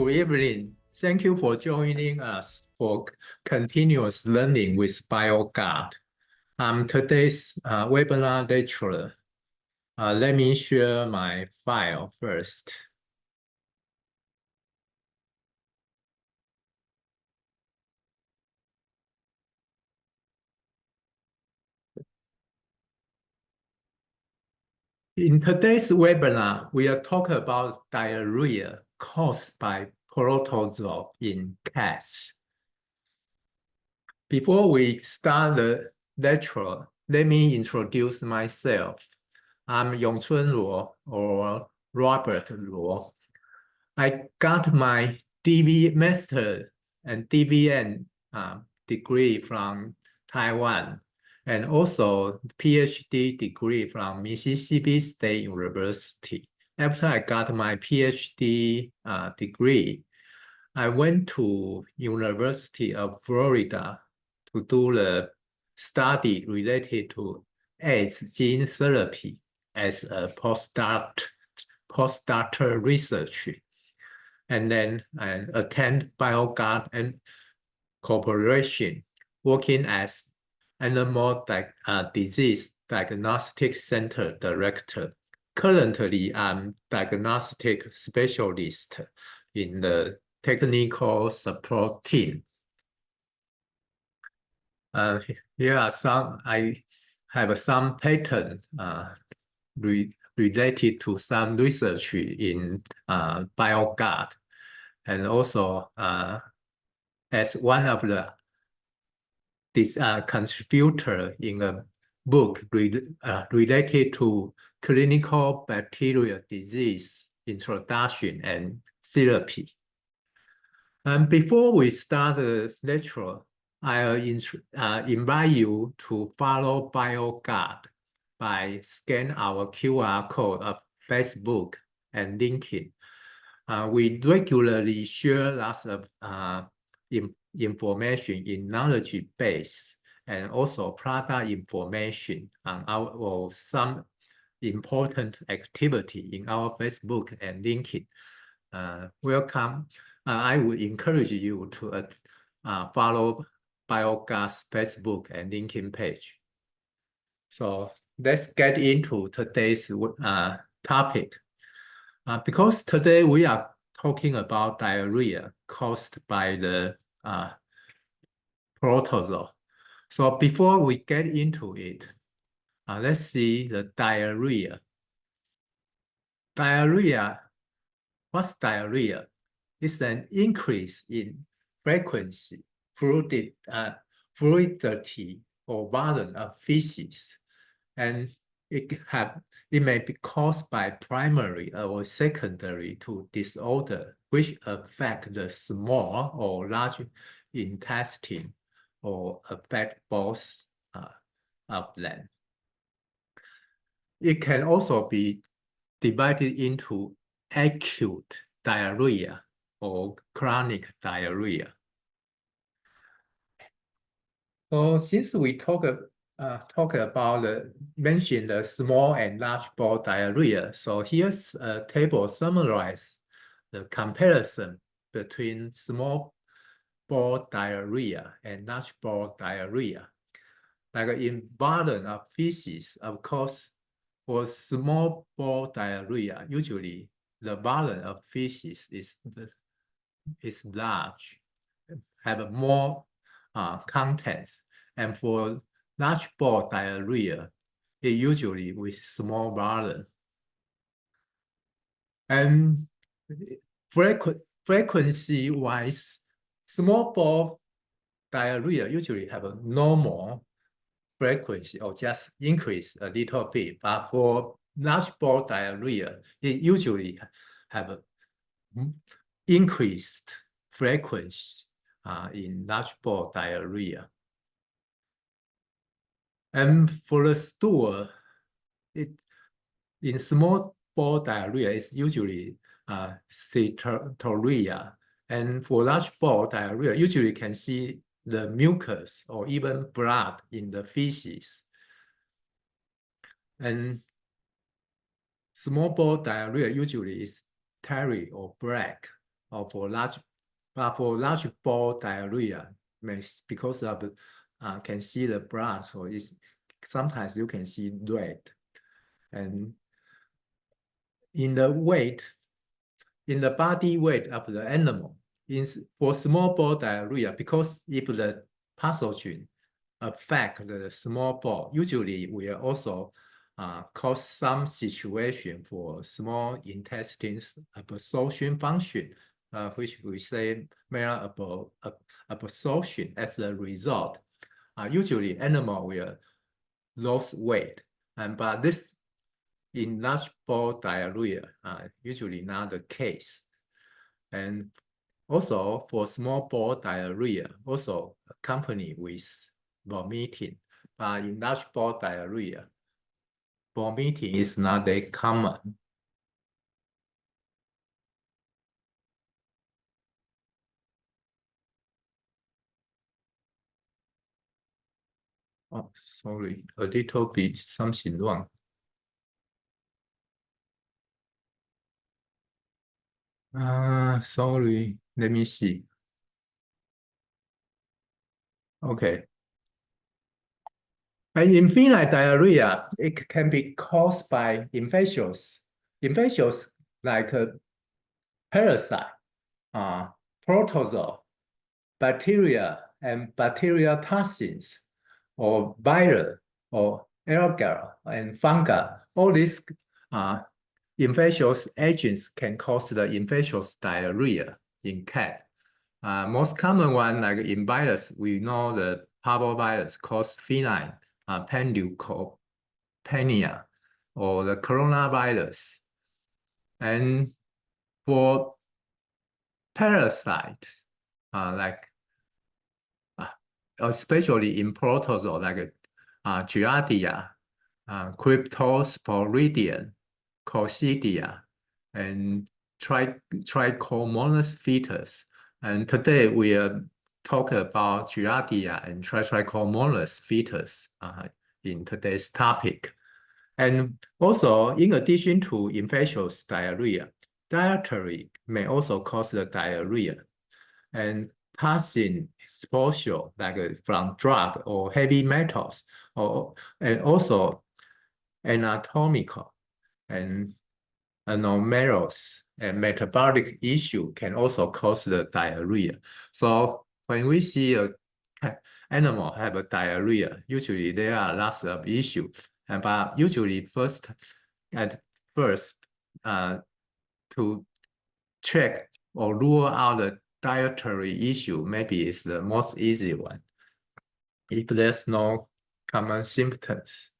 Good evening. Thank you for joining us for continuous learning with Bioguard. I'm today's webinar lecturer. Let me share my file first. In today's webinar, we are talking about diarrhea caused by protozoa in cats. Before we start the lecture, let me introduce myself. I'm Yung-Tsun Lo, or Robert Lo. I got my DV Master and DVN degree from Taiwan, and also PhD degree from Mississippi State University. After I got my PhD degree, I went to University of Florida to do the study related to AIDS gene therapy as a postdoctoral research. And then I attend Bioguard Corporation, working as Animal Disease Diagnostic Center Director. Currently, I'm diagnostic specialist in the technical support team. Here are some, I have some patent related to some research in Bioguard, and also as one of the contributor in a book related to clinical bacterial disease introduction and therapy. And before we start the lecture, I'll invite you to follow Bioguard by scan our QR code of Facebook and LinkedIn. We regularly share lots of information in knowledge base and also product information on or some important activity in our Facebook and LinkedIn. Welcome. I would encourage you to follow Bioguard's Facebook and LinkedIn page. So let's get into today's topic. Because today we are talking about diarrhea caused by the protozoa. So before we get into it, let's see the diarrhea. Diarrhea, what's diarrhea? It's an increase in frequency, fluidity, or volume of feces, and it may be caused by primary or secondary to disorder, which affect the small or large intestine or affect both of them. It can also be divided into acute diarrhea or chronic diarrhea. So since we talk about mention the small and large bowel diarrhea, so here's a table summarize the comparison between small bowel diarrhea and large bowel diarrhea. Like in volume of feces, of course, for small bowel diarrhea, usually the volume of feces is large, have more contents, and for large bowel diarrhea, it usually with small volume. And frequency-wise, small bowel diarrhea usually have a normal frequency or just increase a little bit, but for large bowel diarrhea, it usually have a increased frequency in large bowel diarrhea. And for the stool, in small bowel diarrhea, it's usually steatorrhea. And for large bowel diarrhea, usually you can see the mucus or even blood in the feces. And small bowel diarrhea usually is tarry or black. or for large bowel diarrhea, because of can see the blood, so sometimes you can see red. And in the body weight of the animal, for small bowel diarrhea, because if the pathogen affect the small bowel, usually will also cause some situation for small intestines absorption function, which we say malabsorption. As a result, usually animal will lose weight, but this in large bowel diarrhea, usually not the case. And also for small bowel diarrhea, also accompanied with vomiting. But in large bowel diarrhea, vomiting is not that common. Oh, sorry, a little bit something wrong. Sorry, let me see. Okay. And in feline diarrhea, it can be caused by infectious like a parasite, protozoa, bacteria and bacterial toxins, or viral, or algal and fungi. All these infectious agents can cause the infectious diarrhea in cat. Most common one, like in virus, we know the parvovirus cause feline panleukopenia, or the coronavirus. And for parasites, like especially in protozoa, like Giardia, Cryptosporidium, Coccidia, and Trichomonas fetus. And today we are talk about Giardia and Trichomonas fetus in today's topic. And also, in addition to infectious diarrhea, dietary may also cause the diarrhea. And toxin exposure, like from drug or heavy metals, and also anatomical and anomalous and metabolic issue can also cause the diarrhea. So when we see a animal have a diarrhea, usually there are lots of issues, but usually at first to check or rule out the dietary issue, maybe it's the most easy one if there's no common symptoms.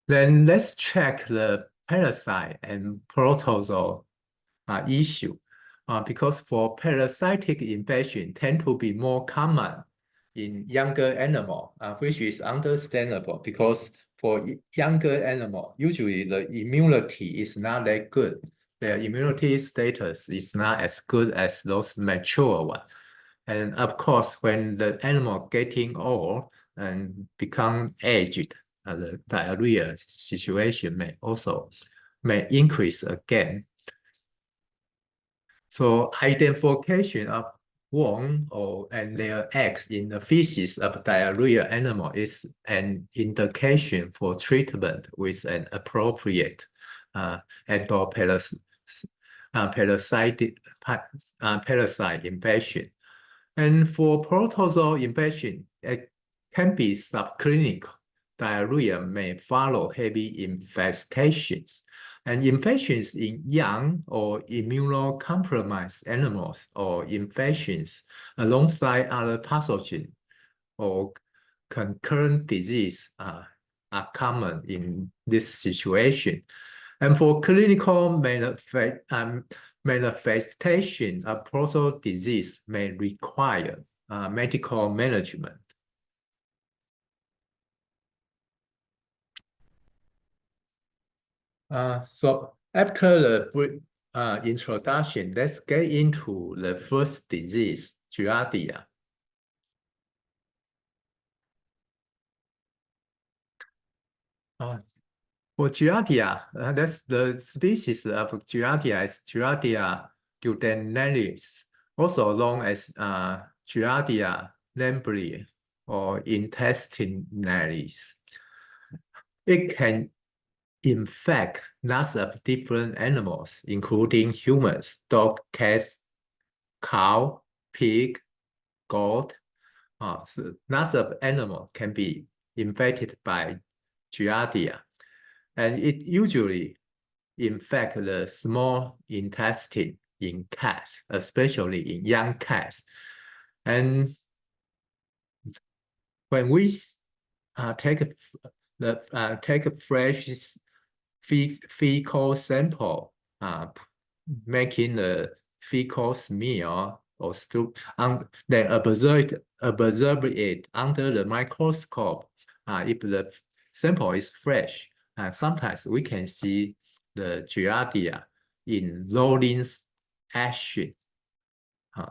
Then let's check the parasite and protozoal issue, because for parasitic infection tend to be more common in younger animal, which is understandable because for younger animal, usually the immunity is not that good. Their immunity status is not as good as those mature ones. And of course, when the animal getting old and become aged, the diarrhea situation may increase again. So identification of worm and their eggs in the feces of diarrhea animal is an indication for treatment with an appropriate endoparasite parasite infection. And for protozoal infection, it can be subclinical. Diarrhea may follow heavy infestations. And infections in young or immunocompromised animals, or infections alongside other pathogens or concurrent disease are common in this situation. And for clinical manifestation of protozoal disease may require medical management. So after the introduction, let's get into the first disease, Giardia. For For Giardia, that's the species of Giardia is Giardia duodenalis, also known as Giardia lambri or intestinalis. It can infect lots of different animals, including humans, dog, cats, cow, pig, goat. So lots of animals can be infected by Giardia. And it usually infects the small intestine in cats, especially in young cats. And when we take a fresh fecal sample, making a fecal smear or stool, then observe it under the microscope. If the sample is fresh, sometimes we can see the Giardia in rolling action.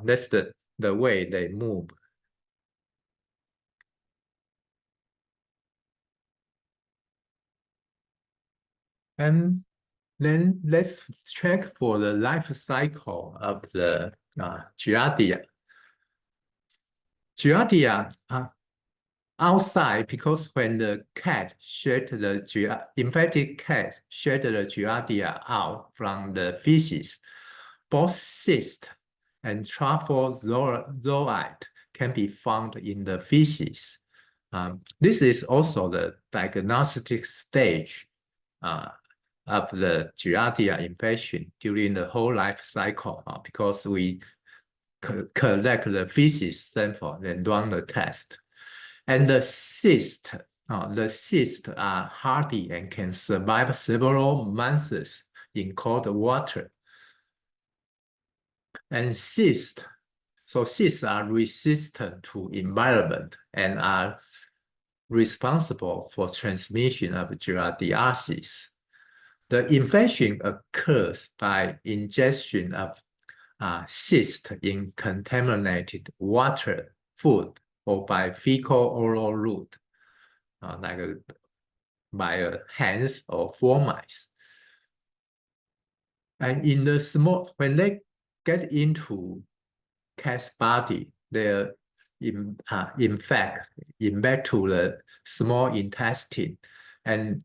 That's the way they move. And then let's check for the life cycle of the Giardia. Giardia outside, because when the cat shed the infected cat shed the Giardia out from the feces, both cysts and trophozoite can be found in the feces. This is also the diagnostic stage of the Giardia infection during the whole life cycle, because we collect the feces sample and run the test. And the cysts are hardy and can survive several months in cold water. And cysts are resistant to environment and are responsible for transmission of giardiasis. The infection occurs by ingestion of cyst in contaminated water, food, or by fecal-oral route, like by hands or fomites. And in the small, when they get into cat's body, they infect to the small intestine, and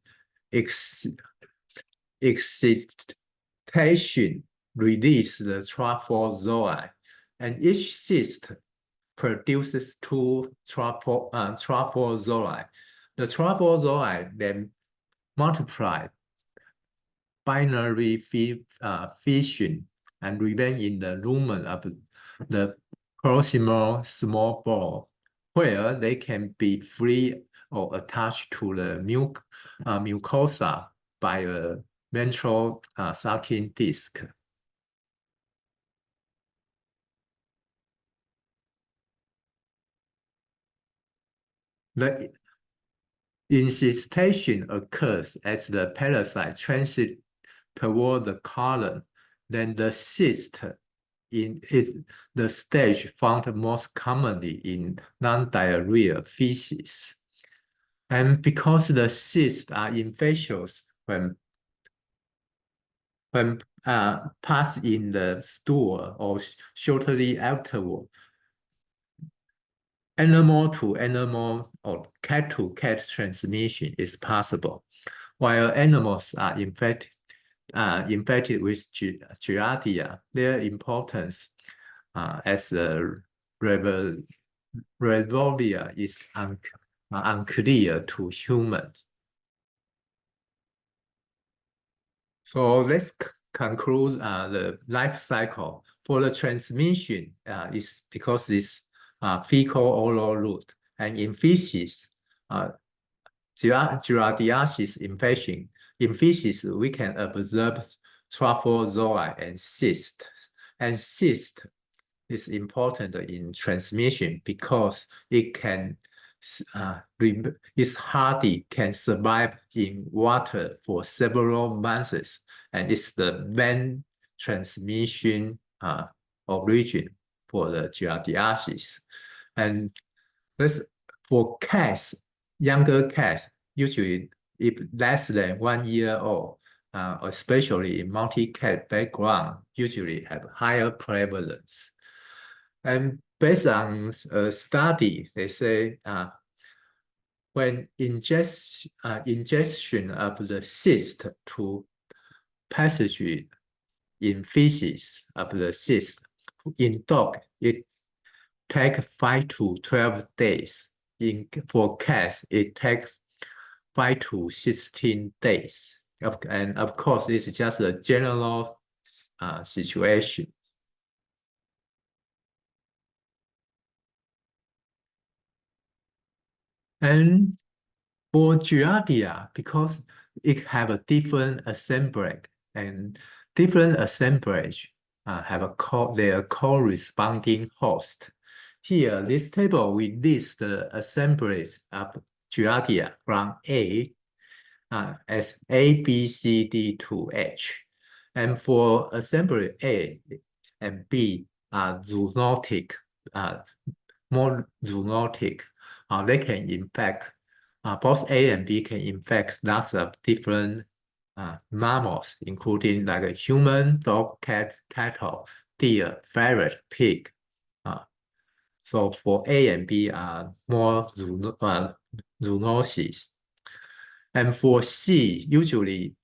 excitation release the trophozoa, and each cyst produces two trophozoa. The trophozoa then multiply binary fission and remain in the lumen of the proximal small bowel, where they can be free or attached to the mucosa by a ventral sucking disc. The incision occurs as the parasite transit toward the colon. Then the cyst is the stage found most commonly in non-diarrhea feces. And because the cysts are infectious when pass in the stool or shortly afterward, animal to animal or cat to cat transmission is possible, while animals are infected with Giardia. Their importance as a revolvia is unclear to humans. So let's conclude the life cycle. For the transmission, is because it's fecal-oral route, and in feces, giardiasis infection. In feces, we can observe trophozoa and cyst. And cyst is important in transmission because it can it's hardy, can survive in water for several months, and it's the main transmission origin for the giardiasis. And for cats, younger cats, usually if less than 1 year old, especially in multi-cat background, usually have higher prevalence. And based on a study, they say when ingestion of the cyst to pathogen in feces of the cyst in dog, it takes 5 to 12 days. For cats, it takes 5 to 16 days. And of course, it's just a general situation. And for Giardia, because it have a different assemblage and different assemblage have their corresponding host. Here, this table, we list the assemblage of Giardia from A as A, B, C, D to H. And for assembly A and B are zoonotic, more zoonotic. They can infect, both A and B can infect lots of different mammals, including like a human, dog, cat, cattle, deer, ferret, pig. So for A and B are more zoonosis. And for C, usually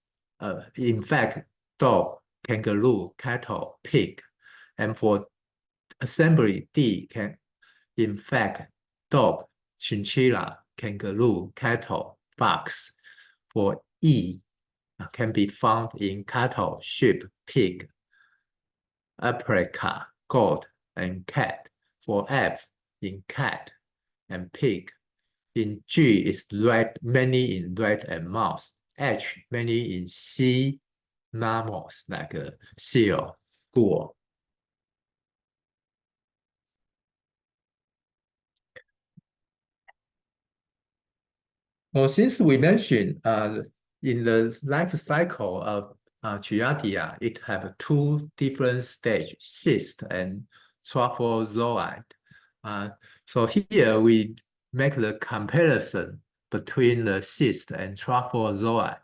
infect dog, kangaroo, cattle, pig. And for assembly D can infect dog, chinchilla, kangaroo, cattle, fox. For E, can be found in cattle, sheep, pig, alpaca, goat, and cat. For F, in cat and pig. In G is rat, mainly in rat and mouse. H, mainly in sea mammals like seal, gull. Well, since we mentioned in the life cycle of Giardia, it have two different stages, cyst and trophozoite. So here we make the comparison between the cyst and trophozoite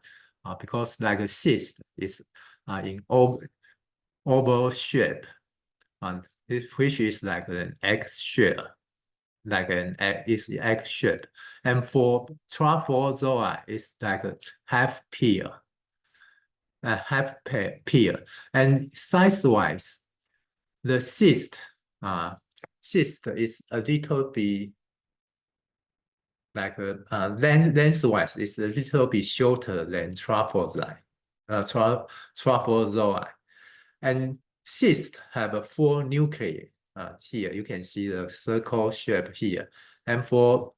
because like a cyst is in oval shape, which is like an egg shell, like an egg, is egg shape. And for trophozoa, it's like a half pear, pear. And size-wise, the cyst is a little bit like lengthwise, it's a little bit shorter than trophozoite, trophozoa. And cysts have 4 nuclei. Here you can see the circle shape here. And for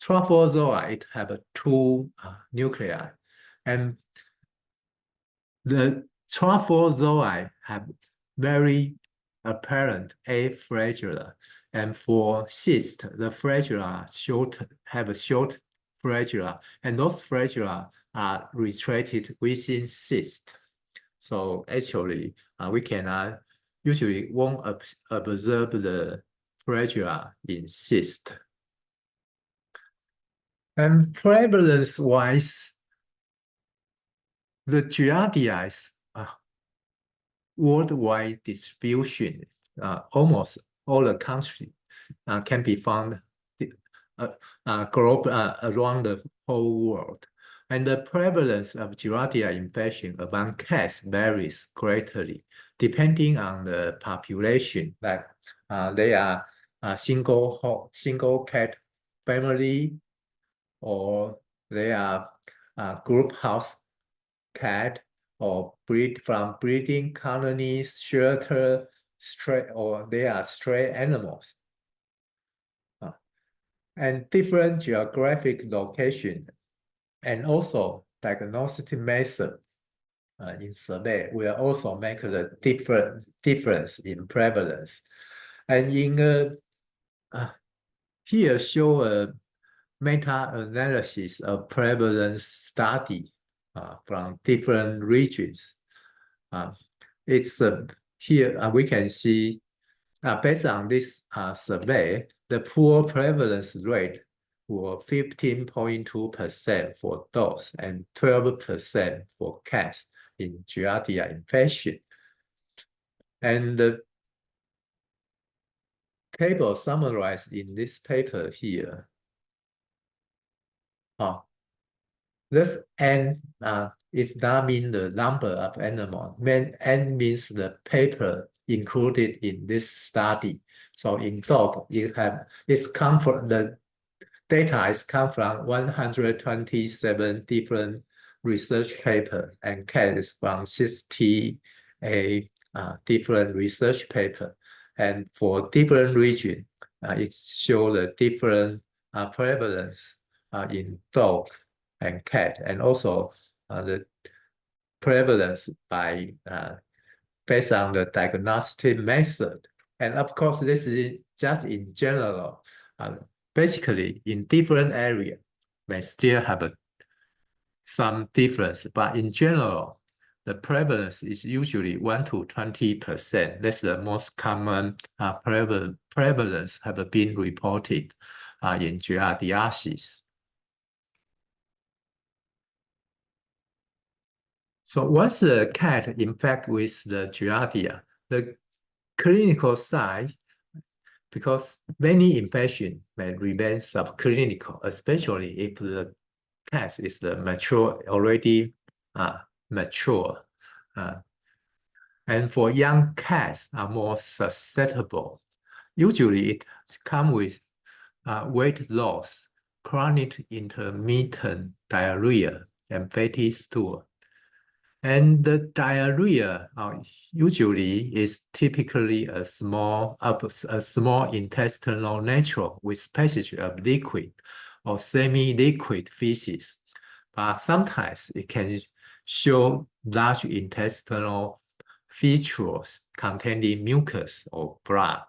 trophozoa, it have 2 nuclei. And the trophozoa have very apparent A flagella. And for cyst, the flagella have a short flagella, and those flagella are retracted within cyst. So actually, we cannot usually won't observe the flagella in cyst. And prevalence-wise, the Giardia is worldwide distribution. Almost all the country can be found around the whole world. And the prevalence of Giardia infection among cats varies greatly, depending on the population. Like they are a single cat family, or they are group house cat, or from breeding colonies, shelter, stray, or they are stray animals. And different geographic location, and also diagnostic method in survey will also make the difference in prevalence. And in here show a meta-analysis of prevalence study from different regions. It's here we can see based on this survey, the poor prevalence rate were 15.2% for dogs and 12% for cats in Giardia infection. And the table summarized in this paper here. This N is not mean the number of animals. N means the paper included in this study. So in dog, it's come from the data is come from 127 different research paper, and cat is from 60 different research paper. And for different region, it shows the different prevalence in dog and cat, and also the prevalence by based on the diagnostic method. And of course, this is just in general. Basically, in different areas, may still have some difference, but in general, the prevalence is usually 1 to 20%. That's the most common prevalence have been reported in Giardiasis. So once the cat infect with the Giardia, the clinical side, because many infections may remain subclinical, especially if the cat is already mature. And for young cats are more susceptible. Usually it comes with weight loss, chronic intermittent diarrhea, and fatty stool. And the diarrhea usually is typically a small intestinal nature with passage of liquid or semi-liquid feces, but sometimes it can show large intestinal features containing mucus or blood.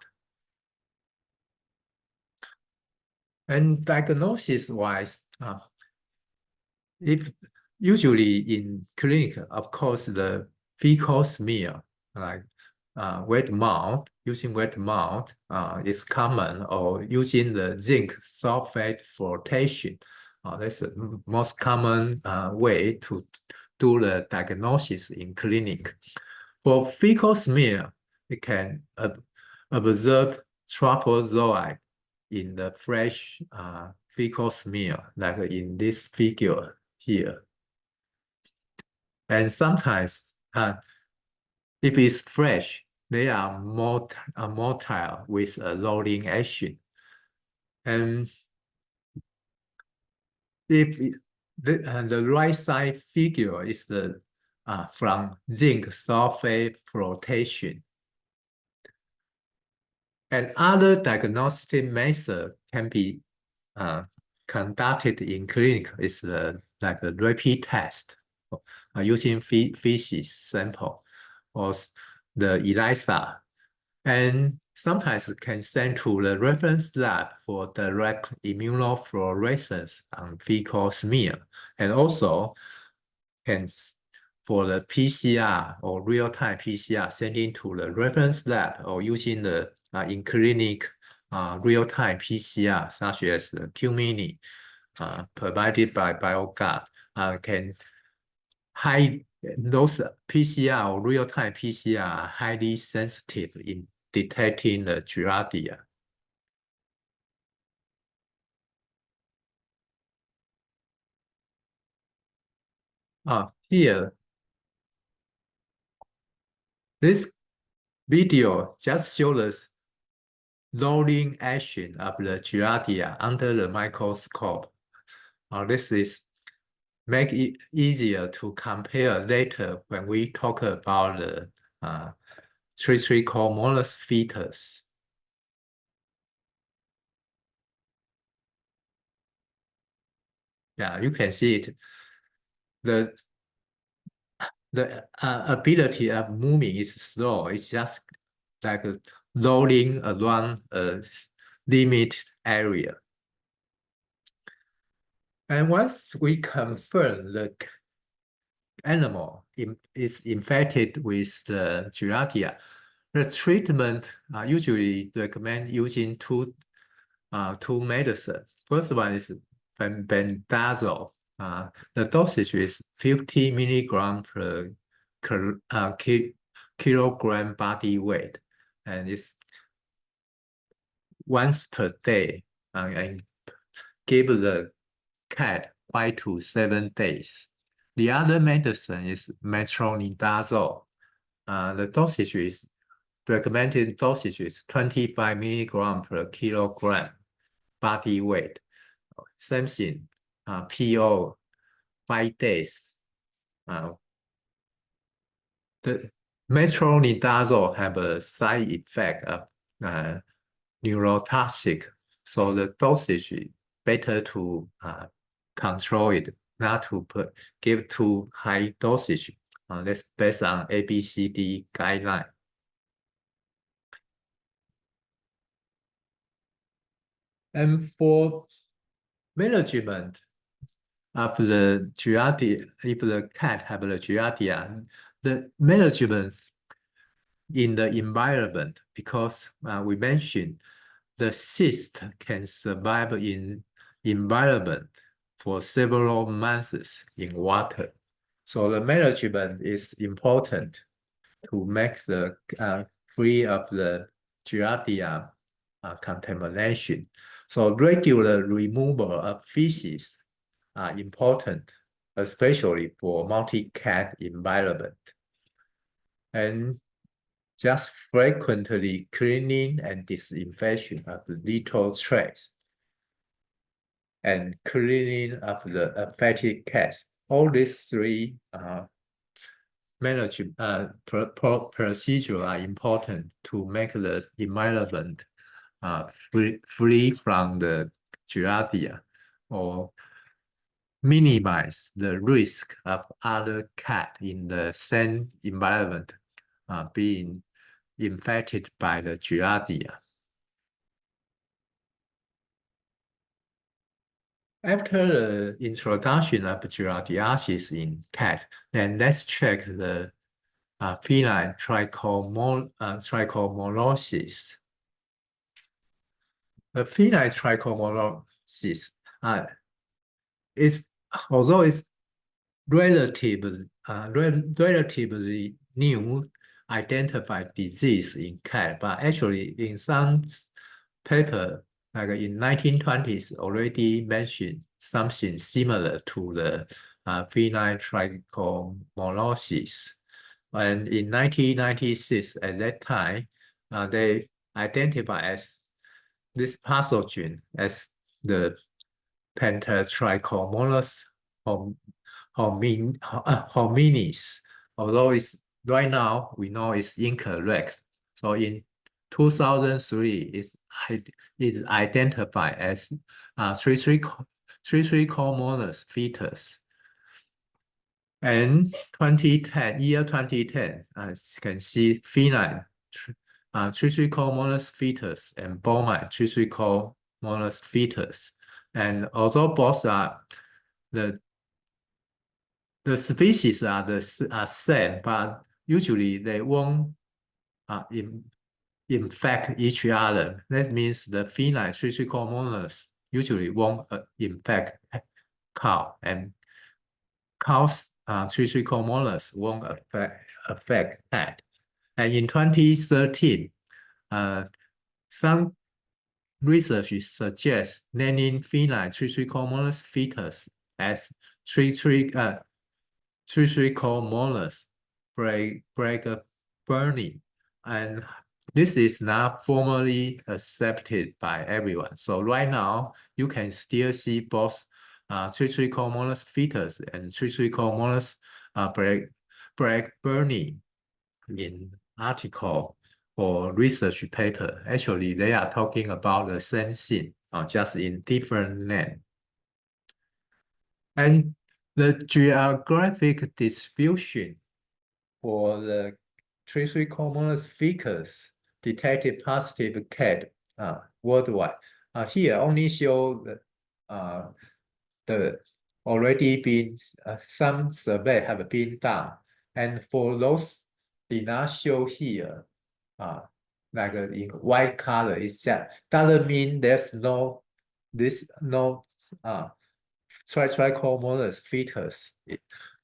And diagnosis-wise, if usually in clinic, of course, the fecal smear, like wet mouth, using wet mouth is common, or using the zinc sulfate flotation. That's the most common way to do the diagnosis in clinic. For fecal smear, it can observe trophozoites in the fresh fecal smear, like in this figure here. And sometimes, if it's fresh, they are motile with a loading action. And if the right side figure is the from zinc sulfate flotation. And other diagnostic methods can be conducted in clinic is like a rapid test using feces sample or the ELISA, and sometimes can send to the reference lab for direct immunofluorescence on fecal smear, and also can for the PCR or real-time PCR sending to the reference lab or using the in-clinic real-time PCR such as the Q-mini provided by Bioguard can hide those PCR or real-time PCR are highly sensitive in detecting the Giardia. Here, this video just shows us loading action of the Giardia under the microscope. This is make it easier to compare later when we talk about the Tritrichomonas fetus. Yeah, you can see it. The ability of moving is slow. It's just like rolling around a limit area. And once we confirm the animal is infected with the Giardia, the treatment usually recommend using two medicine. First one is Fenbendazole. The dosage is 50 milligram per kilogram body weight, and it's once per day, and give the cat 5 to 7 days. The other medicine is Metronidazole. The dosage is recommended dosage is 25 milligram per kilogram body weight. Same thing, PO 5 days. The metronidazole have a side effect of neurotoxic, so the dosage is better to control it, not to give too high dosage. That's based on ABCD guideline. And for management of the Giardia, if the cat have the Giardia, the management in the environment, because we mentioned the cyst can survive in environment for several months in water. So the management is important to make the free of the Giardia contamination. So regular removal of feces are important, especially for multi-cat environment. And just frequently cleaning and disinfection of the litter trays and cleaning of the affected cats. All these three procedures are important to make the environment free from the Giardia or minimize the risk of other cats in the same environment being infected by the Giardia. After the introduction of Giardiasis in cat, then let's check the feline trichomonosis. The feline trichomonosis is, although it's relatively new identified disease in cat, but actually in some paper, like in 1920s, already mentioned something similar to the feline trichomonosis. And in 1996, at that time, they identified as this pathogen as the Trichomonas hominis, although it's right now we know it's incorrect. So in 2003, it's identified as Tritrichomonas fetus. And 2010, year 2010, as you can see, feline Tritrichomonas fetus and bovine Tritrichomonas fetus. And although both are the species are same, but usually they won't infect each other. That means the feline Tritrichomonas usually won't infect cow, and cows Tritrichomonas won't affect cat. And in 2013, some research suggests naming feline Tritrichomonas fetus as Tritrichomonas brachyburni, and this is not formally accepted by everyone. So right now, you can still see both Tritrichomonas fetus and Tritrichomonas brachyburni in article or research paper. Actually, they are talking about the same thing, just in different name. And the geographic distribution for the Trichomonas fetus detected positive cat worldwide. Here only show the already been some survey have been done, and for those did not show here, like in white color, it just doesn't mean there's no this no Tritrichomonas fetus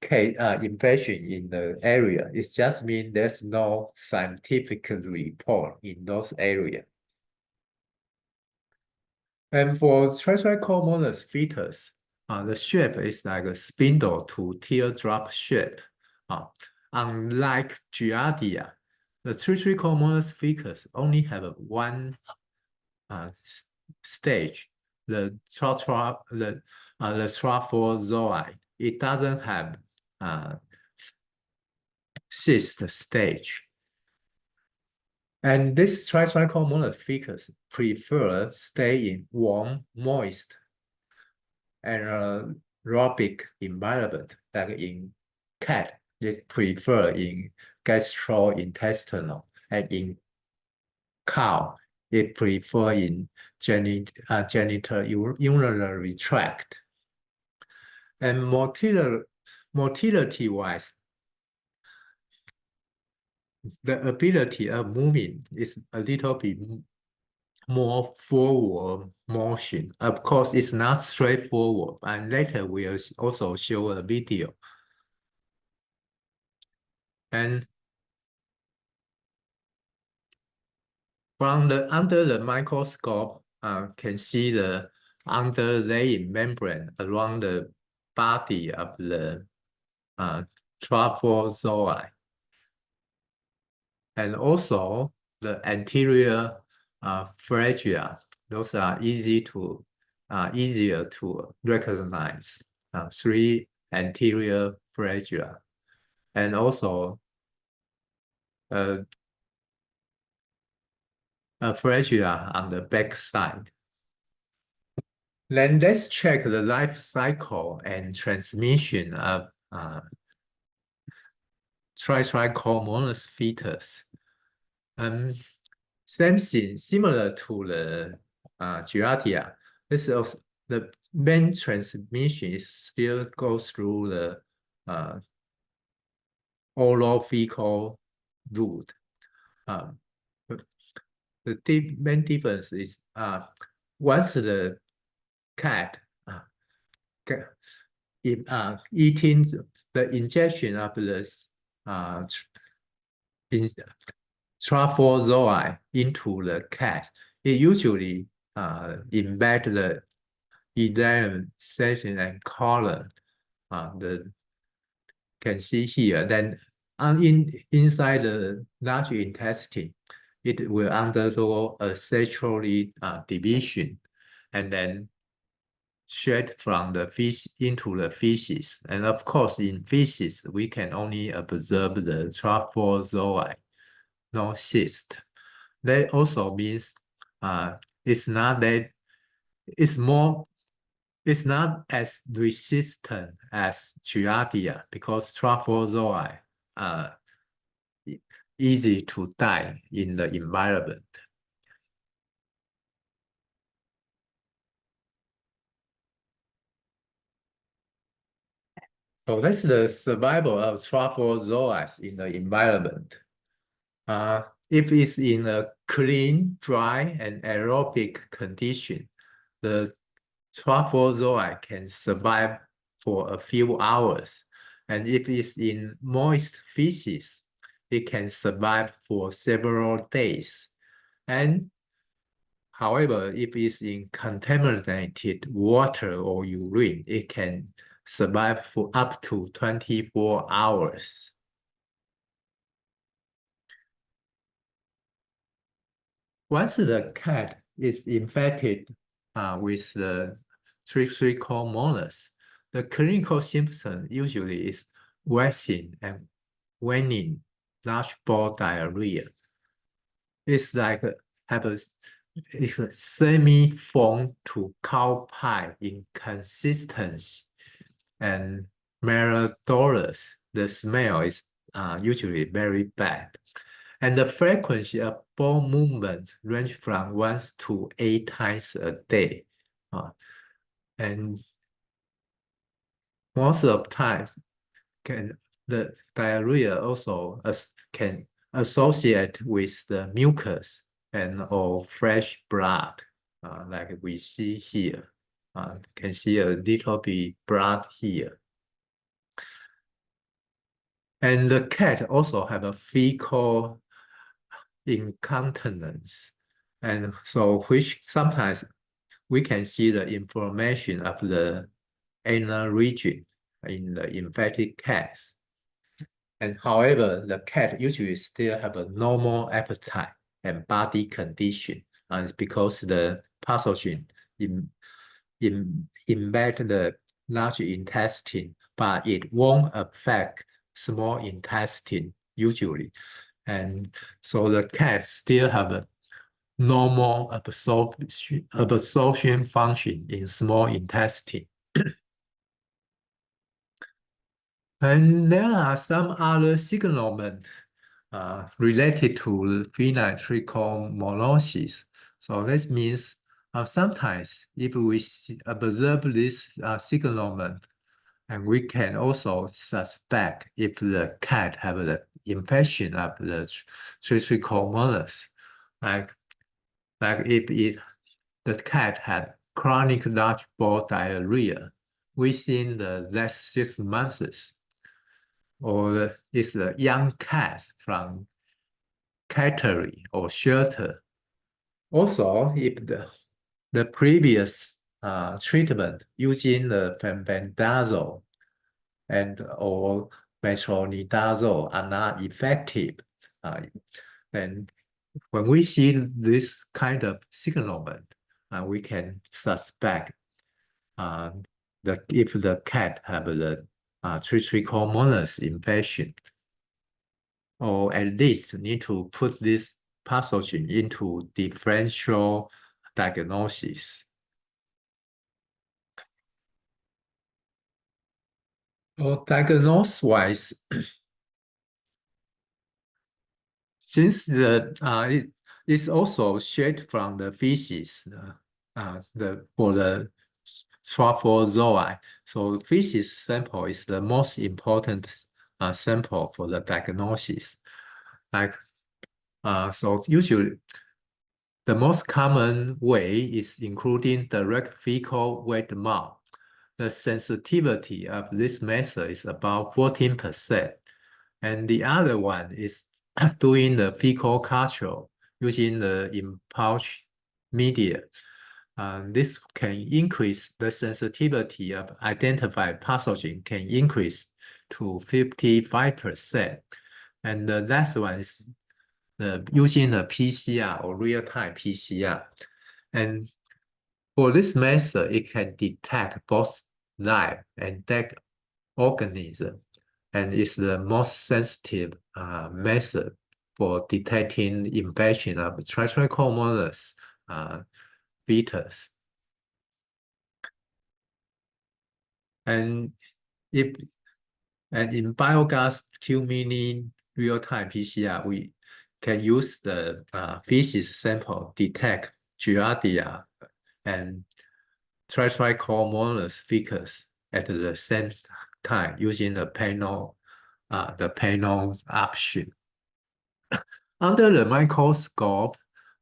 infection in the area. It just means there's no scientific report in those areas. And for Tritrichomonas fetus, the shape is like a spindle to teardrop shape. Unlike Giardia, the Tritrichomonas fetus only have one stage, the trophozoite. It doesn't have cyst stage. And this Tritrichomonas fetus prefer stay in warm, moist, anaerobic environment, like in cat. They prefer in gastrointestinal, and in cow, they prefer in genital urinary tract. And motility-wise, the ability of moving is a little bit more forward motion. Of course, it's not straightforward, and later we'll also show a video. And from under the microscope, can see the underlying membrane around the body of the trophozoa. And also the anterior flagella. Those are easier to recognize. 3 anterior flagella, and also a flagella on the back side. Then let's check the life cycle and transmission of Tritrichomonas fetus. Same thing, similar to the Giardia. This is the main transmission still goes through the oral fecal route. The main difference is once the cat eating the injection of this trophozoa into the cat, it usually embed the ileum section and colon. Can see here. Then inside the large intestine, it will undergo a sexually division, and then shed from the fish into the feces. And of course, in feces, we can only observe the trophozoa, no cyst. That also means it's not as resistant as Giardia, because trophozoa are easy to die in the environment. So that's the survival of trophozoa in the environment. If it's in a clean, dry, and aerobic condition, the trophozoa can survive for a few hours. And if it's in moist feces, it can survive for several days. And however, if it's in contaminated water or urine, it can survive for up to 24 hours. Once the cat is infected with the Trichomonas, the clinical symptom usually is wheezing and waning large bowel diarrhea. It's like it's a semi-foam to cow pie in consistency and malodorous. The smell is usually very bad. And the frequency of bowel movement range from 1 to 8 times a day. And most of the times, the diarrhea also can associate with the mucus and or fresh blood. like we see here. Can see a little bit blood here. And the cat also have a fecal incontinence. And so which sometimes we can see the inflammation of the anal region in the infected cats. And however, the cat usually still have a normal appetite and body condition, and because the pathogen invade the large intestine, but it won't affect small intestine usually. And so the cat still have a normal absorption function in small intestine. And there are some other signals related to feline trichomonosis. So that means sometimes if we observe this signal, and we can also suspect if the cat have the infection of the Trichomonas, like if the cat had chronic large bowel diarrhea within the last 6 months, or it's a young cat from cattery or shelter. Also, if the previous treatment using the Fenbendazole and or Metronidazole are not effective, then when we see this kind of signal, we can suspect if the cat have the Trichomonas infection, or at least need to put this pathogen into differential diagnosis. Or diagnose-wise, since it's also shared from the feces for the trophozoa, so feces sample is the most important sample for the diagnosis. So usually the most common way is including direct fecal wet mouth. The sensitivity of this method is about 14%. And the other one is doing the fecal culture using the in-pouch media. This can increase the sensitivity of identified pathogen can increase to 55%. And the last one is using the PCR or real-time PCR. And for this method, it can detect both live and dead organisms, and is the most sensitive method for detecting infection of Trichomonas fetus. And in Bioguard Q-mini real-time PCR, we can use the feces sample detect Giardia and Trichomonas feces at the same time using the panel option. Under the microscope,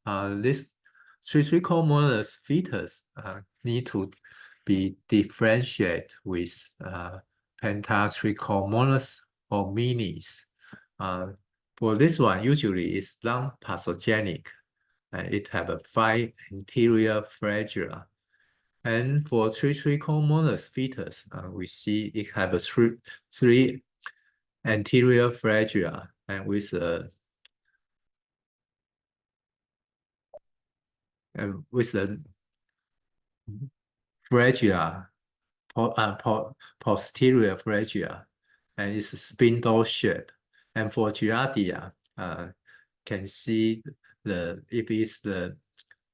this Trichomonas fetus need to be differentiated with Pentatrichomonas or minis. For this one, usually it's non-pathogenic. It have a 5 anterior flagella. And for Trichomonas fetus, we see it have a three anterior flagella and with a flagella, posterior flagella, and it's spindle shape. And for Giardia, can see if it's the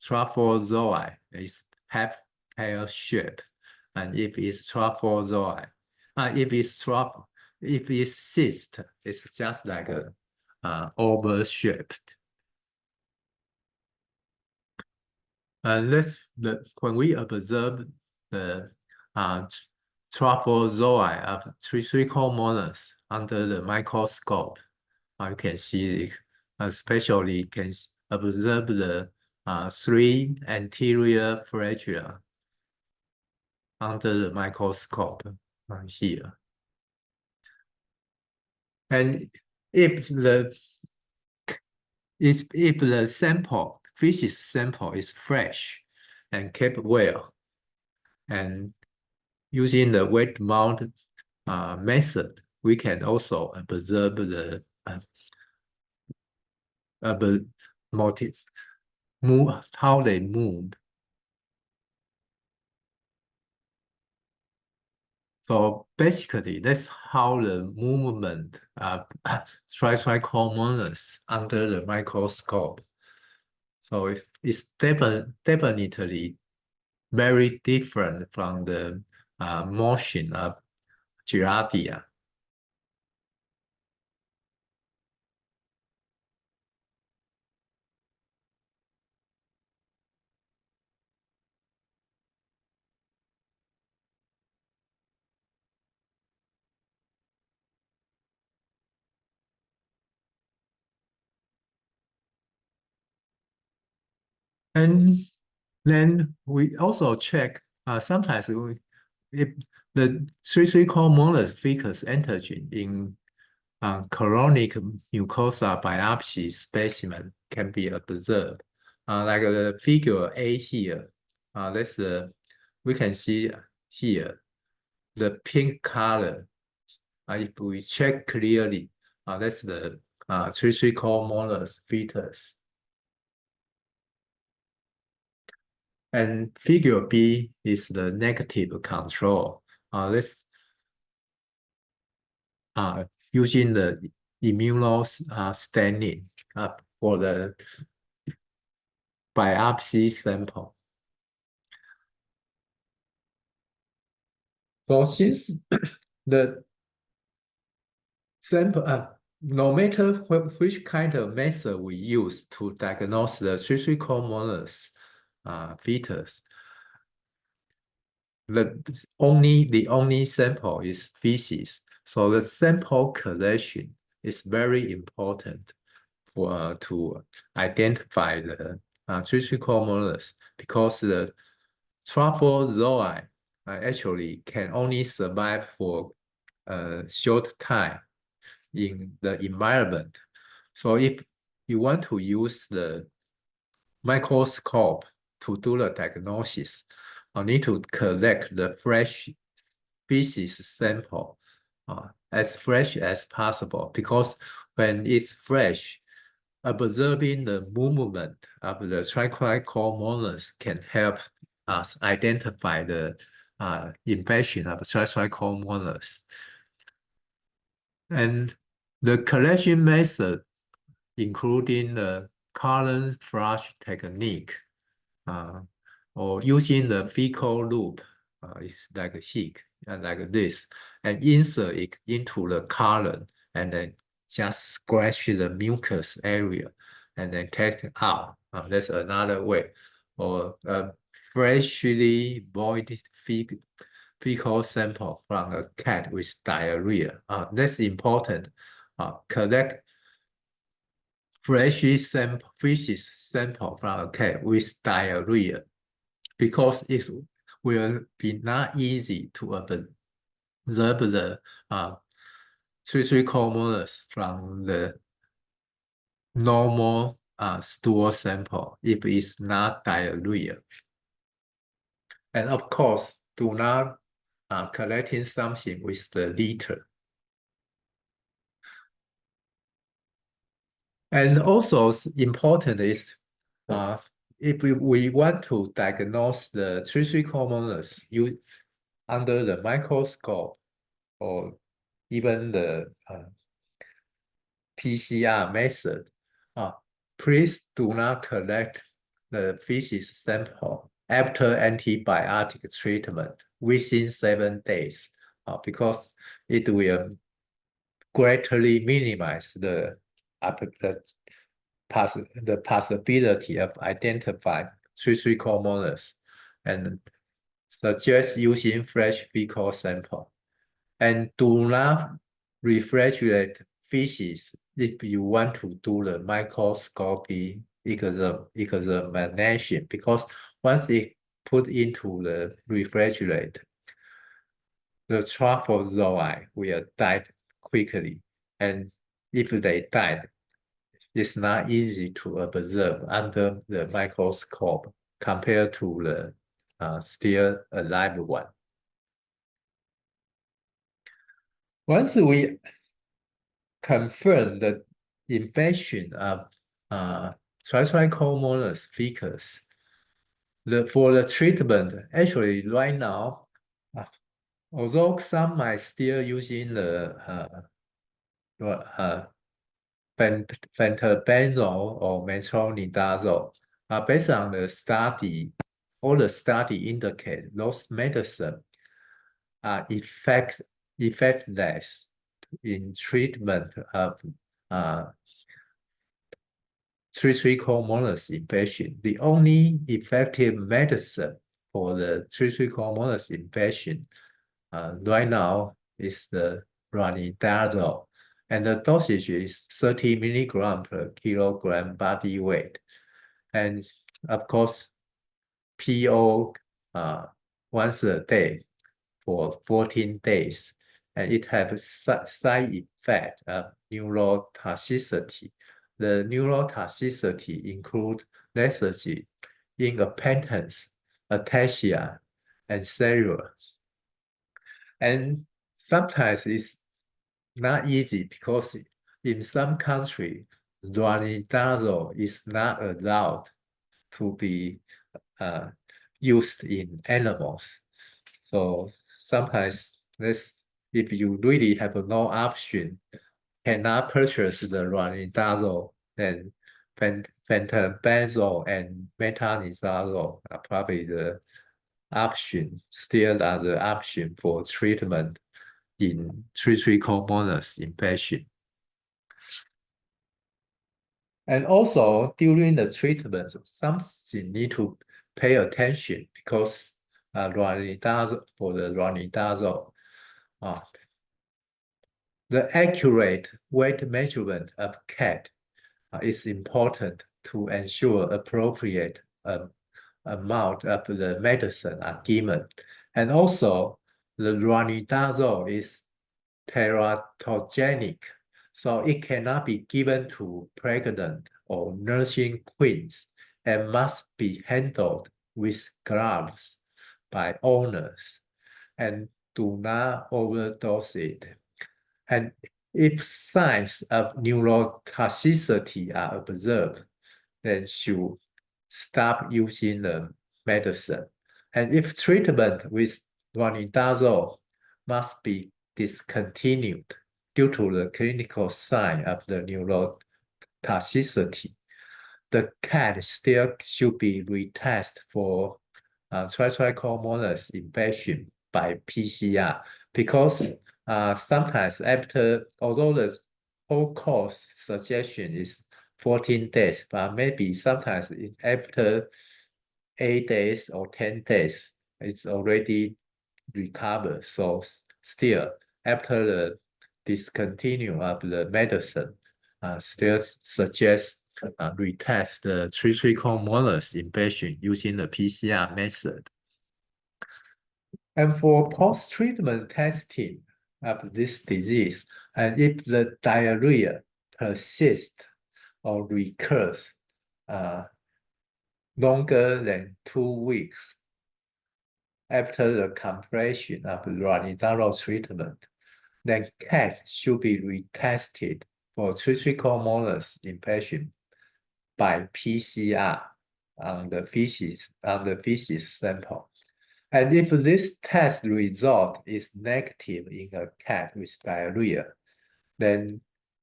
trophozoa, it's half pear shape, and if it's trophozoa, if it's cyst, it's just like a oval shaped. And when we observe the trophozoa of Trichomonas under the microscope, you can see, especially can observe the 3 anterior flagella under the microscope here. And if the sample, feces sample is fresh and kept well, and using the wet mount method, we can also observe the how they move. So basically, that's how the movement of Tritrichomonas under the microscope. So it's definitely very different from the motion of Giardia. And then we also check, sometimes if the Trichomonas fecal antigen in chronic mucosa biopsy specimen can be observed. Like the figure A here, that's we can see here the pink color. If we check clearly, that's the Trichomonas fetus. And figure B is the negative control. Let's using the immunostaining for the biopsy sample. So since the sample, no matter which kind of method we use to diagnose the Trichomonas fetus, the only sample is feces. So the sample collection is very important for to identify the Trichomonas, because the trophozoa actually can only survive for a short time in the environment. So if you want to use the microscope to do the diagnosis, you need to collect the fresh feces sample as fresh as possible, because when it's fresh, observing the movement of the Trichomonas can help us identify the infection of Trichomonas. And the collection method, including the column flush technique, or using the fecal loop, it's like a heat, like this, and insert it into the column, and then just scratch the mucus area, and then take it out. That's another way. Or freshly boiled fecal sample from a cat with diarrhea. That's important. Collect feces sample from a cat with diarrhea, because it will be not easy to observe the Trichomonas from the normal stool sample if it's not diarrhea. And of course, do not collecting something with the litter. And also important is if we want to diagnose the Trichomonas under the microscope, or even the PCR method, please do not collect the feces sample after antibiotic treatment within 7 days, because it will greatly minimize the possibility of identifying Trichomonas, and suggest using fresh fecal sample. And do not refrigerate feces if you want to do the microscopy examination, because once it put into the refrigerator, the trophozoa will die quickly. And if they die, it's not easy to observe under the microscope compared to the still alive one. Once we confirm the infection of Tritrichomonas fecus, for the treatment, actually right now, although some might still using the Fenbendazole or Metronidazole, based on the study, all the study indicate those medicine are effectless in treatment of Tritrichomonas infection. The only effective medicine for the Tritrichomonas infection right now is the Ranitazole, and the dosage is 30 milligram per kilogram body weight. And of course, PO once a day for 14 days, and it has side effect of neurotoxicity. The neurotoxicity include lethargy, incompetence, ataxia, and seizures. And sometimes it's not easy because in some countries, ranitazole is not allowed to be used in animals. So sometimes if you really have no option, cannot purchase the ranitazole, then fenbendazole and metronidazole are probably the option, still are the option for treatment in Tritrichomonas infection. And also during the treatment, something need to pay attention because for the ranitazole, the accurate weight measurement of cat is important to ensure appropriate amount of the medicine are given. And also, the ranitazole is teratogenic, so it cannot be given to pregnant or nursing queens and must be handled with gloves by owners and do not overdose it. And if signs of neurotoxicity are observed, then should stop using the medicine. And if treatment with ranitazole must be discontinued due to the clinical sign of the neurotoxicity, the cat still should be retested for Trichomonas infection by PCR, because sometimes although the whole course suggestion is 14 days, but maybe sometimes after 8 days or 10 days, it's already recovered. So still, after the discontinue of the medicine, still suggest retest the Trichomonas infection using the PCR method. And for post-treatment testing of this disease, and if the diarrhea persists or recurs longer than 2 weeks after the completion of ranitazole treatment, then cat should be retested for Trichomonas infection by PCR on the feces sample. And if this test result is negative in a cat with diarrhea, then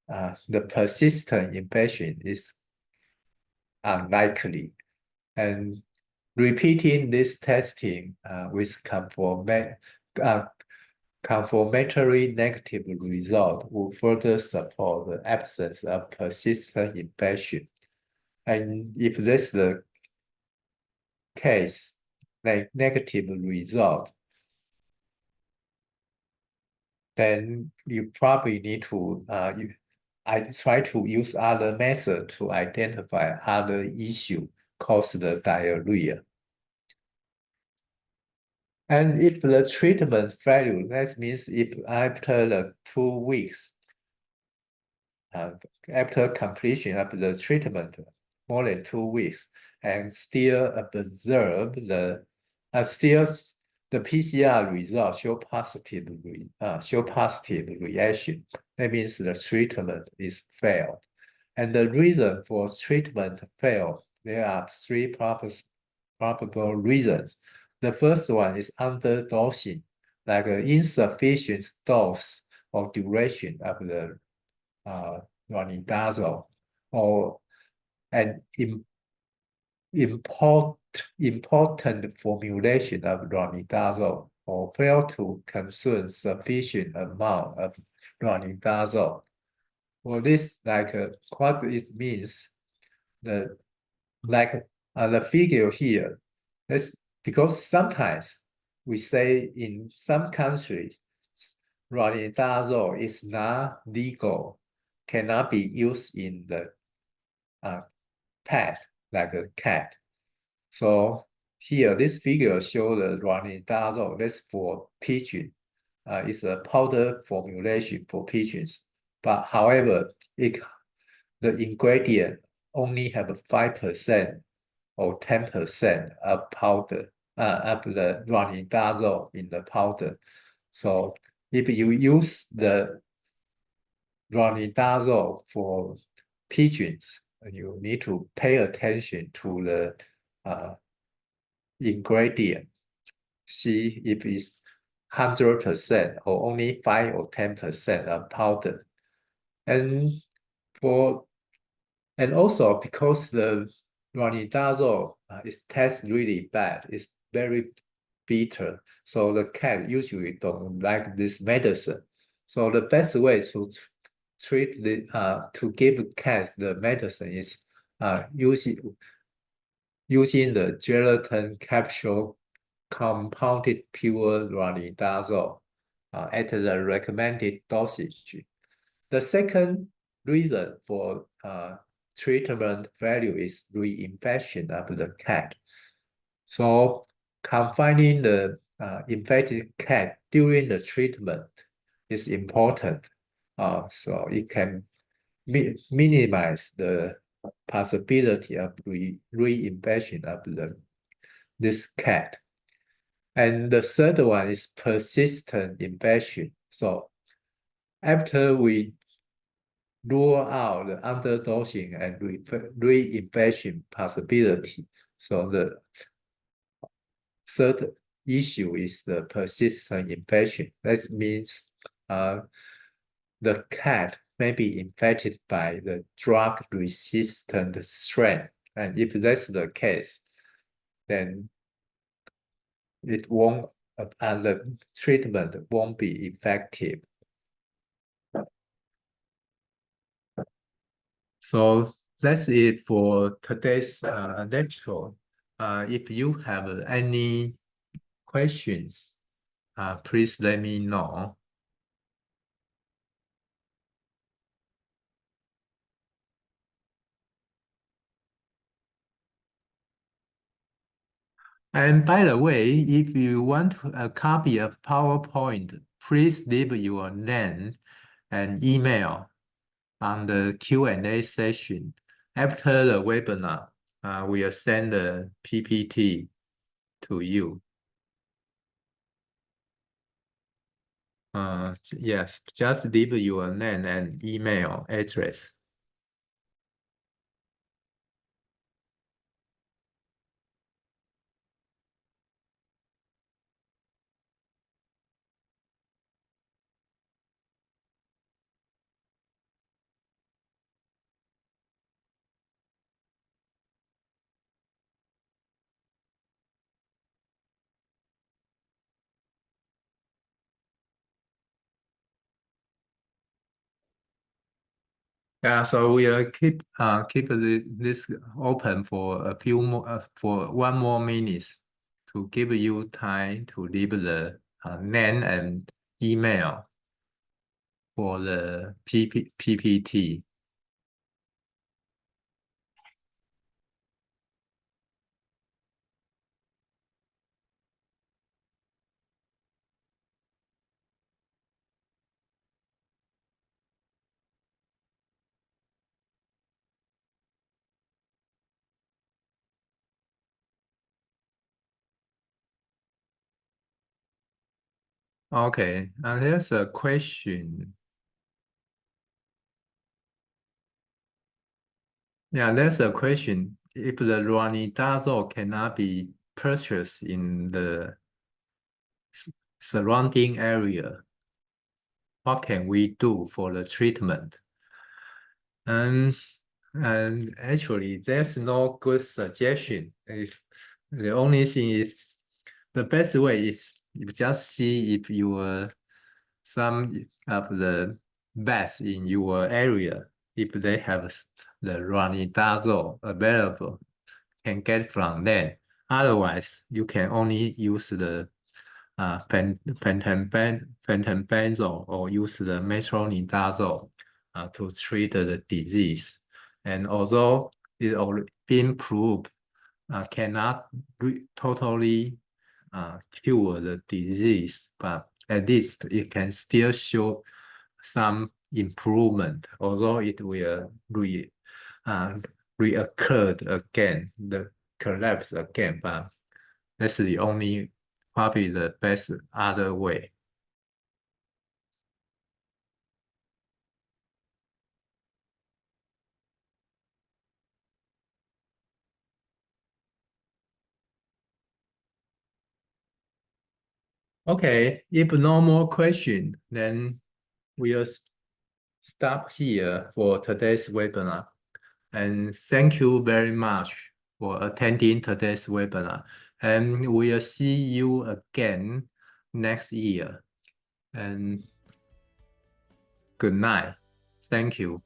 the persistent infection is unlikely. And repeating this testing with confirmatory negative result will further support the absence of persistent infection. And if this is the case, like negative result, then you probably need to I try to use other methods to identify other issue cause the diarrhea. And if the treatment failure, that means if after the 2 weeks, after completion of the treatment, more than 2 weeks, and still observe the PCR results show positive reaction. That means the treatment is failed. And the reason for treatment fail, there are three probable reasons. The first one is underdosing, like insufficient dose or duration of the Ronidazole, or an important formulation of Ronidazole, or fail to consume sufficient amount of Ronidazole. Well, this what it means, the the figure here, that's because sometimes we say in some countries, Ronidazole is not legal, cannot be used in the pet, like a cat. So here, this figure shows the Ronidazole, that's for pigeon. It's a powder formulation for pigeons. But however, the ingredient only have 5% or 10% of powder, of the Ronidazole in the powder. So if you use the Ronidazole for pigeons, you need to pay attention to the ingredient. See if it's 100% or only 5 or 10% of powder. And also because the Ronidazole is tastes really bad, it's very bitter. So the cat usually don't like this medicine. So the best way to treat to give cats the medicine is using the gelatin capsule compounded pure Ronidazole at the recommended dosage. The second reason for treatment failure is reinfection of the cat. So confining the infected cat during the treatment is important. So it can minimize the possibility of reinfection of this cat. And the third one is persistent infection. So after we rule out the underdosing and reinfection possibility, so the third issue is the persistent infection. That means the cat may be infected by the drug-resistant strain. And if that's the case, then it won't, the treatment won't be effective. So that's it for today's lecture. If you have any questions, please let me know. And by the way, if you want a copy of PowerPoint, please leave your name and email on the Q&A session. After the webinar, we'll send the PPT to you. Yes, just leave your name and email address. Yeah, so we'll keep this open for a few more for 1 more minute to give you time to leave the name and email. for the PPT. Okay, and here's a question. Yeah, there's a question. If the ranitazole cannot be purchased in the surrounding area, what can we do for the treatment? And actually, there's no good suggestion. If the only thing is, the best way is you just see if some of the bats in your area, if they have the ranitazole available, can get from them. Otherwise, you can only use the fenbendazole or use the metronidazole to treat the disease. And although it's already been proved cannot totally cure the disease, but at least it can still show some improvement, although it will reoccur again, the collapse again, but that's the only, probably the best other way. Okay, if no more question, then we'll stop here for today's webinar. And thank you very much for attending today's webinar. And we'll see you again next year. And good night. Thank you.